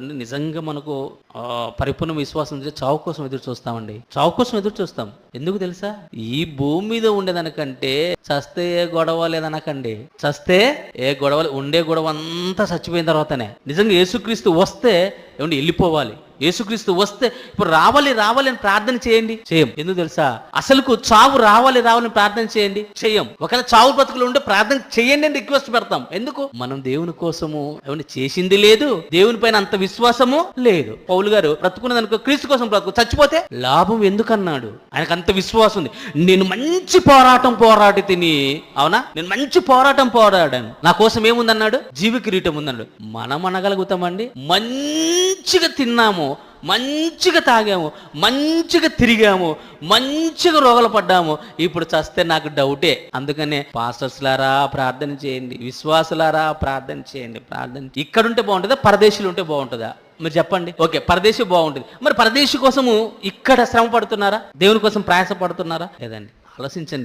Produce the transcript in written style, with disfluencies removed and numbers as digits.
నిజంగా మనకు పరిపూర్ణ విశ్వాసం ఉంటే చావు కోసం ఎదురు చూస్తామండి. చావు కోసం ఎదురు చూస్తాం. ఎందుకు తెలుసా? ఈ భూమి మీద ఉండేదానికంటే చస్తే ఏ గొడవ లేదనకండి. చస్తే ఏ గొడవ, ఉండే గొడవ అంతా చచ్చిపోయిన తర్వాతనే. నిజంగా యేసుక్రీస్తు వస్తే ఏమండి వెళ్ళిపోవాలి. యేసుక్రీస్తు వస్తే ఇప్పుడు రావాలి అని ప్రార్థన చేయండి, చేయం. ఎందుకు తెలుసా? అసలుకు చావు రావాలి అని ప్రార్థన చేయండి, చేయం. ఒకవేళ చావు బ్రతుకులు ఉంటే ప్రార్థన చేయండి అని రిక్వెస్ట్ పెడతాం. ఎందుకు? మనం దేవుని కోసము ఏమంటే చేసింది లేదు, దేవుని పైన అంత విశ్వాసము లేదు. పౌలు గారు బ్రతుకున్నది అనుకో, క్రీస్తు కోసం బ్రతుకు, చచ్చిపోతే లాభం ఎందుకన్నాడు? ఆయనకు అంత విశ్వాసం ఉంది. నేను మంచి పోరాటి తిని, అవునా, నేను మంచి పోరాడాను, నా కోసం ఏముందన్నాడు? జీవ కిరీటం ఉందన్నాడు. మనం అనగలుగుతామండి? మంచిగా తిన్నాము, మంచిగా తాగాము, మంచిగా తిరిగాము, మంచిగా రోగాలు పడ్డాము, ఇప్పుడు చస్తే నాకు డౌటే. అందుకనే పాస్టర్స్ లారా ప్రార్థన చేయండి, విశ్వాసులారా ప్రార్థన చేయండి. ఇక్కడుంటే బాగుంటుందా, పరదేశీలు ఉంటే బాగుంటుందా? మీరు చెప్పండి. ఓకే, పరదేశీ బాగుంటుంది. మరి పరదేశీ కోసము ఇక్కడ శ్రమ పడుతున్నారా? దేవుని కోసం ప్రయాస పడుతున్నారా? లేదండి. ఆలోచించండి.